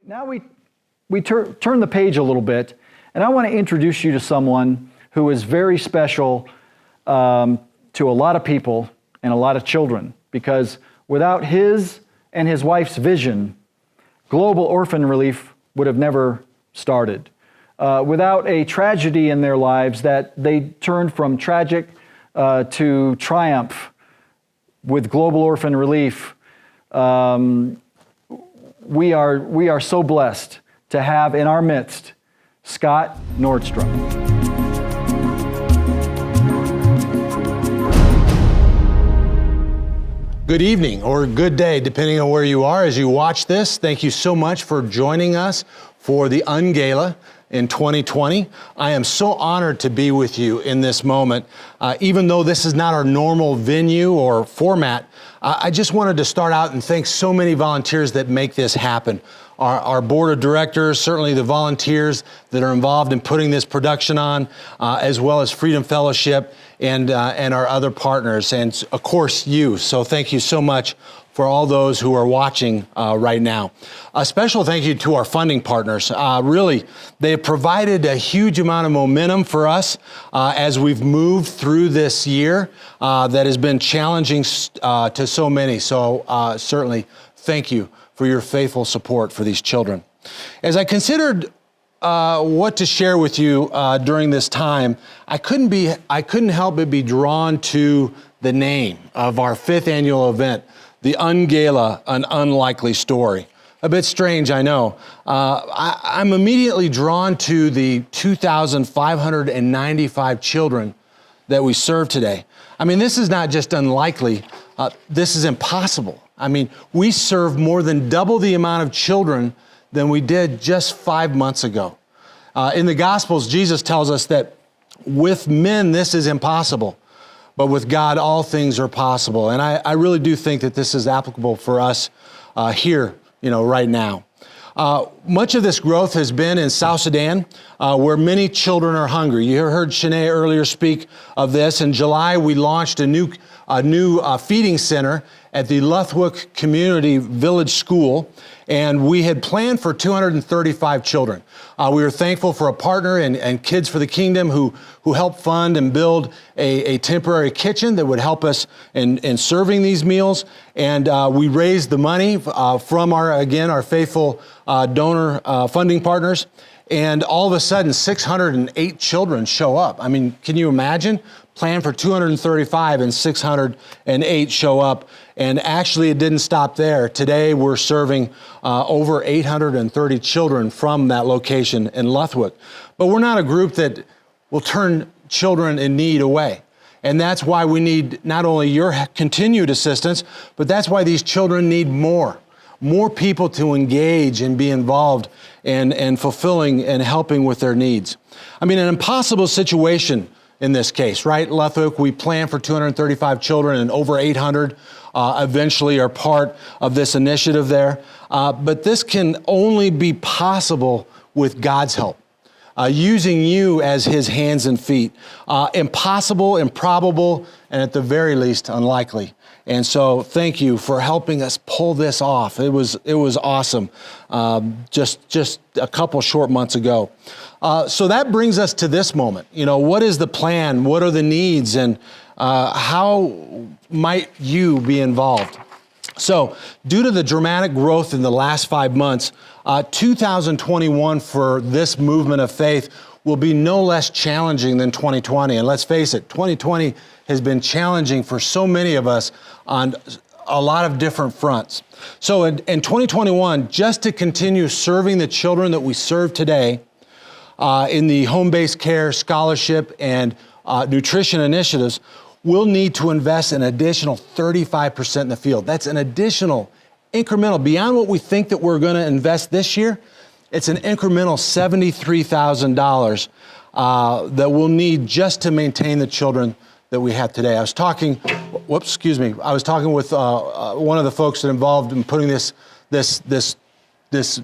Now we turn the page a little bit, and I want to introduce you to someone who is very special to a lot of people and a lot of children, because without his and his wife's vision, Global Orphan Relief would have never started. Without a tragedy in their lives that they turned from tragic to triumph with Global Orphan Relief, we are so blessed to have in our midst Scott Nordstrom. Good evening or good day, depending on where you are as you watch this. Thank you so much for joining us for the Gala in 2020. I am so honored to be with you in this moment. Even though this is not our normal venue or format, I just wanted to start out and thank so many volunteers that make this happen. Our board of directors, certainly the volunteers that are involved in putting this production on, as well as Freedom Fellowship and our other partners, and of course you. So thank you so much for all those who are watching right now. A special thank you to our funding partners. Really, they have provided a huge amount of momentum for us as we've moved through this year that has been challenging to so many. So certainly thank you for your faithful support for these children. As I considered what to share with you during this time, I couldn't help but be drawn to the name of our 5th annual event, the Gala, an unlikely story. A bit strange, I know. I'm immediately drawn to the 2,595 children that we serve today. I mean, this is not just unlikely, this is impossible. I mean, we serve more than double the amount of children than we did just 5 months ago. In the Gospels, Jesus tells us that with men, this is impossible, but with God, all things are possible. And I really do think that this is applicable for us here, right now. Much of this growth has been in South Sudan, where many children are hungry. You heard Shanae earlier speak of this. In July, we launched a new feeding center at the Luthwick Community Village School, and we had planned for 235 children. We were thankful for a partner and Kids for the Kingdom who helped fund and build a temporary kitchen that would help us in serving these meals. And we raised the money from our faithful donor funding partners. And all of a sudden, 608 children show up. I mean, can you imagine? Plan for 235 and 608 show up. And actually, it didn't stop there. Today, we're serving over 830 children from that location in Luthwick. But we're not a group that will turn children in need away. And that's why we need not only your continued assistance, but that's why these children need more people to engage and be involved and fulfilling and helping with their needs. I mean, an impossible situation in this case, right? Luthwick, we plan for 235 children and over 800 eventually are part of this initiative there. But this can only be possible with God's help. Using you as his hands and feet. Impossible, improbable, and at the very least, unlikely. And so thank you for helping us pull this off. It was awesome just a couple short months ago. So that brings us to this moment. What is the plan? What are the needs? And how might you be involved? So due to the dramatic growth in the last 5 months, 2021 for this movement of faith will be no less challenging than 2020. And let's face it, 2020 has been challenging for so many of us on a lot of different fronts. So in 2021, just to continue serving the children that we serve today in the home-based care, scholarship, and nutrition initiatives, we'll need to invest an additional 35% in the field. That's an additional incremental, beyond what we think that we're going to invest this year. It's an incremental $73,000 that we'll need just to maintain the children that we have today. I was talking with one of the folks that involved in putting this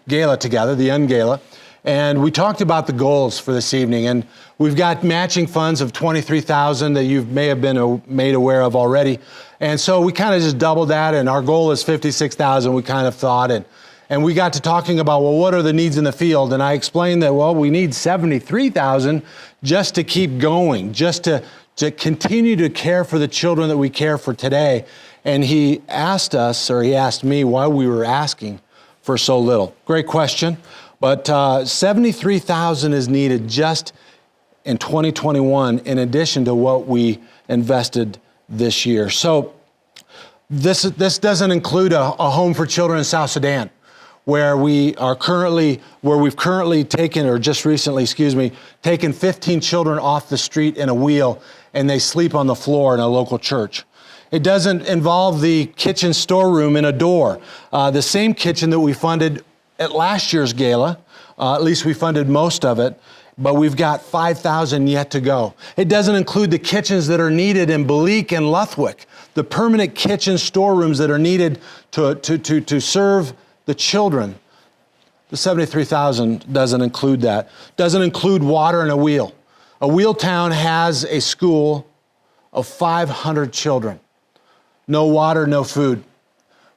gala together, the Gala, and we talked about the goals for this evening. And we've got matching funds of $23,000 that you may have been made aware of already. And so we kind of just doubled that, and our goal is $56,000. We kind of thought, And we got to talking about, well, what are the needs in the field? And I explained that, well, we need 73,000 just to keep going, just to continue to care for the children that we care for today. And he asked us, or he asked me, why we were asking for so little. Great question. But 73,000 is needed just in 2021, in addition to what we invested this year. So this doesn't include a home for children in South Sudan, where we've currently taken, or just recently, taken 15 children off the street in a wheel, and they sleep on the floor in a local church. It doesn't involve the kitchen storeroom in a door, the same kitchen that we funded at last year's Gala. At least we funded most of it, but we've got 5,000 yet to go. It doesn't include the kitchens that are needed in Bleak and Luthwick, the permanent kitchen storerooms that are needed to serve the children. The 73,000 doesn't include that. Doesn't include water and a wheel. A wheel town has a school of 500 children. No water, no food.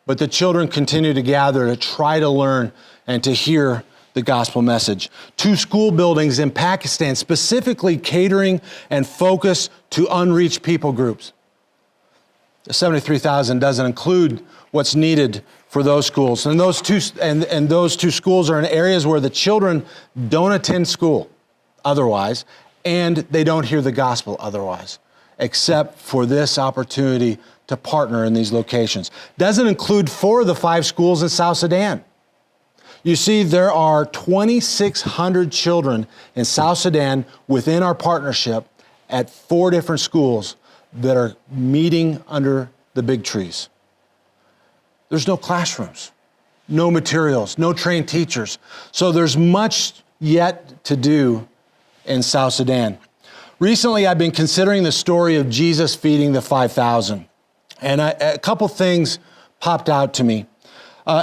But the children continue to gather to try to learn and to hear the gospel message. 2 school buildings in Pakistan specifically catering and focus to unreached people groups. The 73,000 doesn't include what's needed for those schools. And those two schools are in areas where the children don't attend school otherwise, and they don't hear the gospel otherwise, except for this opportunity to partner in these locations. Doesn't include 4 of the 5 schools in South Sudan. You see, there are 2,600 children in South Sudan within our partnership at 4 different schools that are meeting under the big trees. There's no classrooms, no materials, no trained teachers. So there's much yet to do in South Sudan. Recently, I've been considering the story of Jesus feeding the 5,000. And a couple things popped out to me.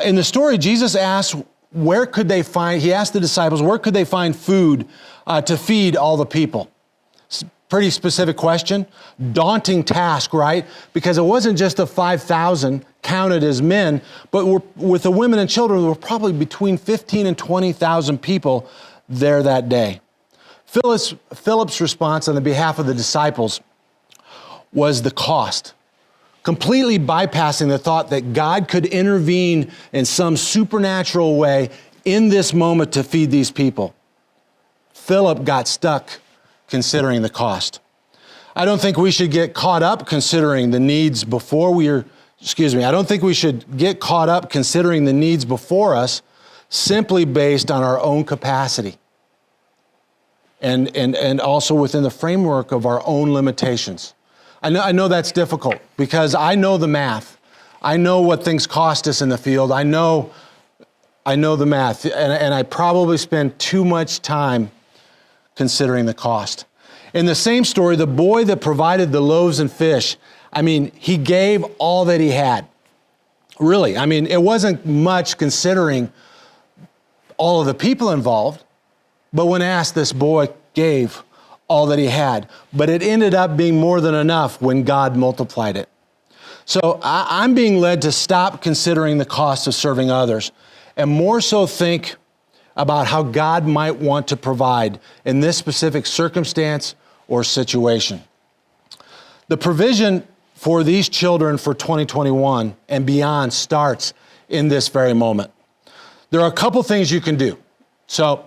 In the story, Jesus asked, he asked the disciples, where could they find food to feed all the people? Pretty specific question, daunting task, right? Because it wasn't just the 5,000 counted as men, but with the women and children, there were probably between 15 and 20,000 people there that day. Philip's response on the behalf of the disciples was the cost, completely bypassing the thought that God could intervene in some supernatural way in this moment to feed these people. Philip got stuck considering the cost. I don't think we should get caught up considering the needs I don't think we should get caught up considering the needs before us simply based on our own capacity and also within the framework of our own limitations. I know that's difficult because I know the math. I know what things cost us in the field. I know the math, and I probably spend too much time considering the cost. In the same story, the boy that provided the loaves and fish, he gave all that he had. Really, it wasn't much considering all of the people involved, but when asked, this boy gave all that he had. But it ended up being more than enough when God multiplied it. So I'm being led to stop considering the cost of serving others and more so think about how God might want to provide in this specific circumstance or situation. The provision for these children for 2021 and beyond starts in this very moment. There are a couple things you can do. So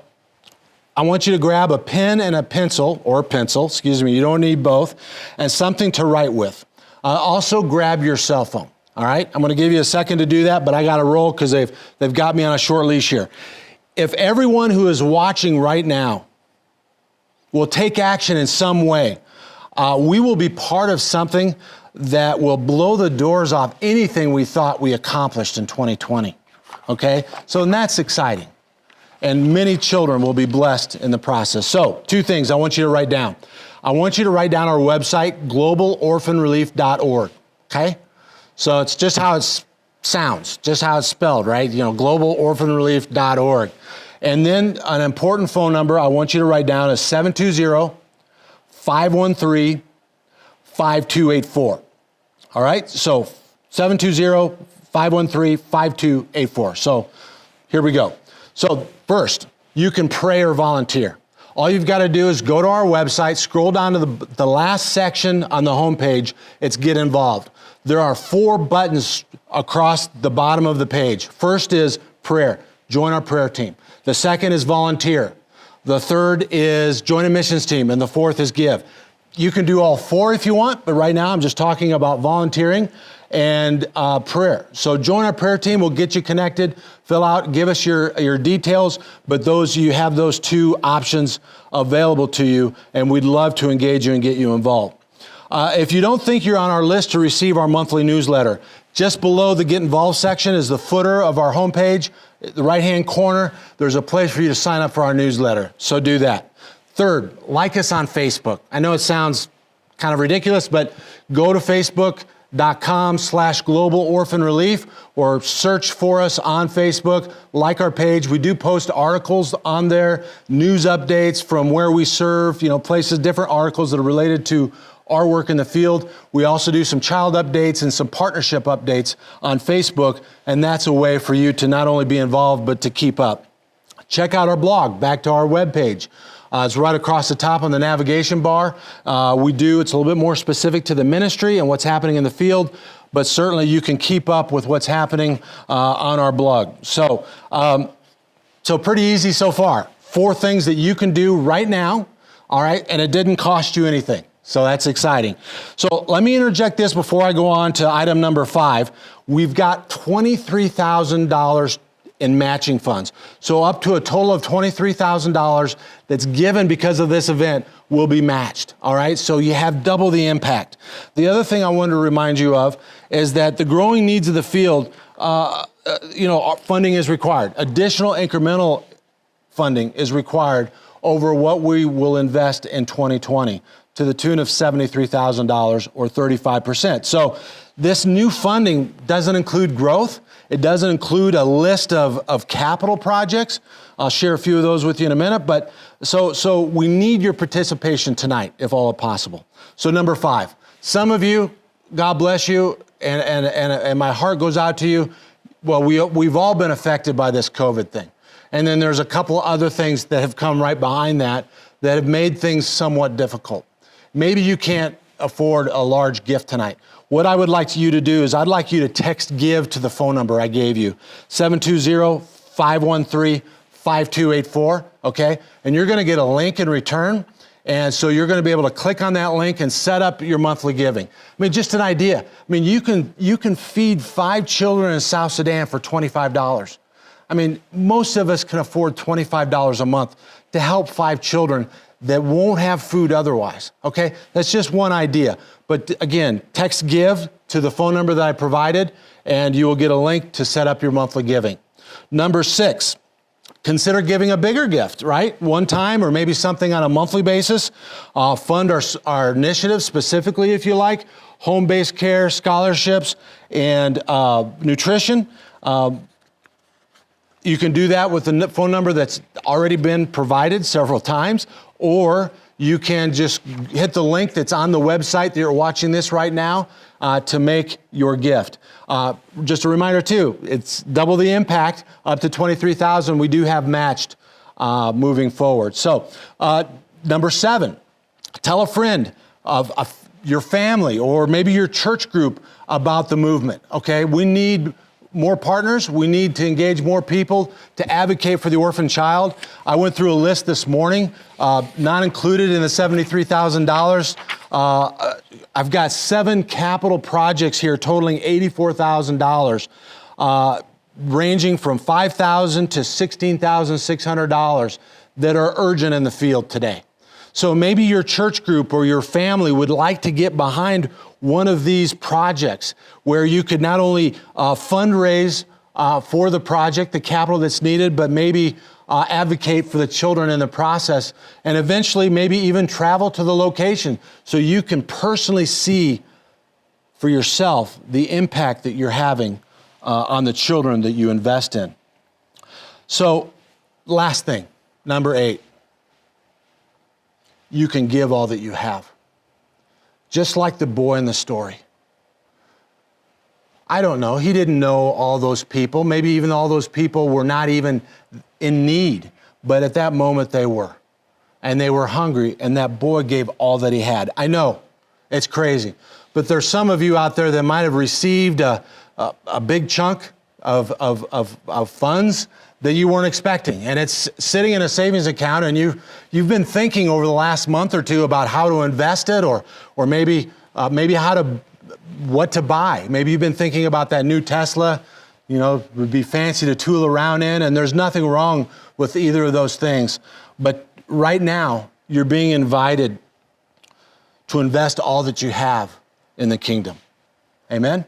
I want you to grab a pen and a pencil, you don't need both, and something to write with. Also grab your cell phone, all right? I'm gonna give you a second to do that, but I gotta roll because they've got me on a short leash here. If everyone who is watching right now will take action in some way, we will be part of something that will blow the doors off anything we thought we accomplished in 2020, okay? So that's exciting. And many children will be blessed in the process. So 2 things I want you to write down. I want you to write down our website, globalorphanrelief.org, okay? So it's just how it sounds, just how it's spelled, right? globalorphanrelief.org. And then an important phone number I want you to write down is 720-513-5284. All right? So 720-513-5284. So Here we go. So first, you can pray or volunteer. All you've got to do is go to our website, scroll down to the last section on the homepage. It's Get Involved. There are 4 buttons across the bottom of the page. First is prayer. Join our prayer team. The second is volunteer. The third is join a missions team. And the fourth is give. You can do all 4 if you want, but right now I'm just talking about volunteering and prayer. So join our prayer team. We'll get you connected. Fill out, give us your details, but you have those 2 options available to you, and we'd love to engage you and get you involved. If you don't think you're on our list to receive our monthly newsletter, just below the Get Involved section is the footer of our homepage. The right-hand corner, there's a place for you to sign up for our newsletter, so do that. Third, like us on Facebook. I know it sounds kind of ridiculous, but go to Facebook.com/Global Orphan Relief or search for us on Facebook, like our page. We do post articles on there, news updates from where we serve, places, different articles that are related to our work in the field. We also do some child updates and some partnership updates on Facebook, and that's a way for you to not only be involved, but to keep up. Check out our blog, back to our webpage. It's right across the top on the navigation bar. It's a little bit more specific to the ministry and what's happening in the field, but certainly you can keep up with what's happening on our blog. So pretty easy so far. 4 things that you can do right now, all right, and it didn't cost you anything. So that's exciting. So let me interject this before I go on to item number 5. We've got $23,000 in matching funds. So up to a total of $23,000 that's given because of this event will be matched, all right? So you have double the impact. The other thing I wanted to remind you of is that the growing needs of the field, funding is required. Additional incremental funding is required over what we will invest in 2020 to the tune of $73,000 or 35%. So this new funding doesn't include growth. It doesn't include a list of capital projects. I'll share a few of those with you in a minute, but so we need your participation tonight, if all possible. So number 5, some of you, God bless you, and my heart goes out to you. Well, we've all been affected by this COVID thing. And then there's a couple other things that have come right behind that have made things somewhat difficult. Maybe you can't afford a large gift tonight. What I would like you to do is I'd like you to text GIVE to the phone number I gave you, 720-513-5284, okay? And you're gonna get a link in return, and so you're gonna be able to click on that link and set up your monthly giving. I mean, just an idea. I mean, you can feed 5 children in South Sudan for $25. I mean, most of us can afford $25 a month to help 5 children that won't have food otherwise, okay? That's just one idea. But again, text GIVE to the phone number that I provided, and you will get a link to set up your monthly giving. Number 6, consider giving a bigger gift, right? One time or maybe something on a monthly basis. Fund our initiatives specifically, if you like, home-based care, scholarships, and nutrition. You can do that with the phone number that's already been provided several times, or you can just hit the link that's on the website that you're watching this right now to make your gift. Just a reminder too, it's double the impact, up to $23,000 we do have matched moving forward. So number 7, tell a friend of your family or maybe your church group about the movement, okay? We need more partners. We need to engage more people to advocate for the orphan child. I went through a list this morning, not included in the $73,000. I've got 7 capital projects here totaling $84,000, ranging from $5,000 to $16,600 that are urgent in the field today. So maybe your church group or your family would like to get behind one of these projects where you could not only fundraise for the project, the capital that's needed, but maybe advocate for the children in the process, and eventually maybe even travel to the location so you can personally see for yourself the impact that you're having on the children that you invest in. So last thing, number 8, you can give all that you have. Just like the boy in the story. I don't know. He didn't know all those people. Maybe even all those people were not even in need. But at that moment, they were. And they were hungry, and that boy gave all that he had. I know, it's crazy. But there's some of you out there that might have received a big chunk of funds that you weren't expecting. And it's sitting in a savings account, and you've been thinking over the last month or two about how to invest it, or maybe what to buy. Maybe you've been thinking about that new Tesla. You know, it would be fancy to tool around in, and there's nothing wrong with either of those things. But right now, you're being invited to invest all that you have in the kingdom. Amen?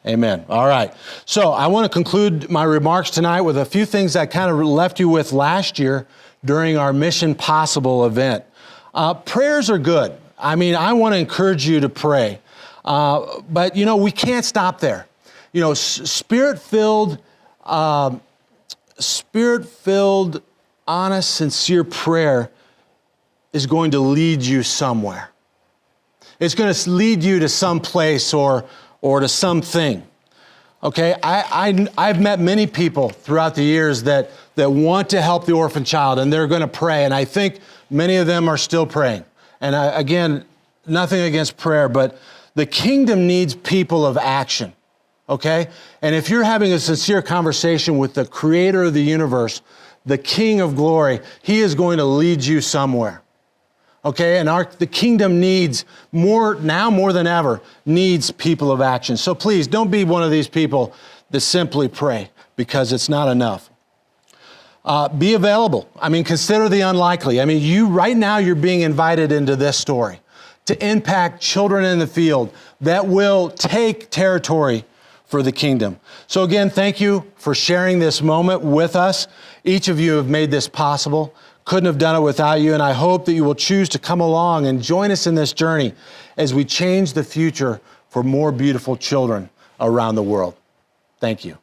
Amen. All right. So I want to conclude my remarks tonight with a few things I kind of left you with last year during our Mission Possible event. Prayers are good. I mean, I want to encourage you to pray. But, you know, we can't stop there. You know, spirit-filled, honest, sincere prayer is going to lead you somewhere. It's going to lead you to some place or to something. Okay, I've met many people throughout the years that want to help the orphan child, and they're going to pray, and I think many of them are still praying. And again, nothing against prayer, but the kingdom needs people of action. Okay? And if you're having a sincere conversation with the creator of the universe, the King of glory, he is going to lead you somewhere. Okay? And the kingdom needs more than ever, needs people of action. So please don't be one of these people that simply pray, because it's not enough. Be available. I mean, consider the unlikely. I mean, right now you're being invited into this story to impact children in the field that will take territory for the kingdom. So again, thank you for sharing this moment with us. Each of you have made this possible. Couldn't have done it without you, and I hope that you will choose to come along and join us in this journey as we change the future for more beautiful children around the world. Thank you.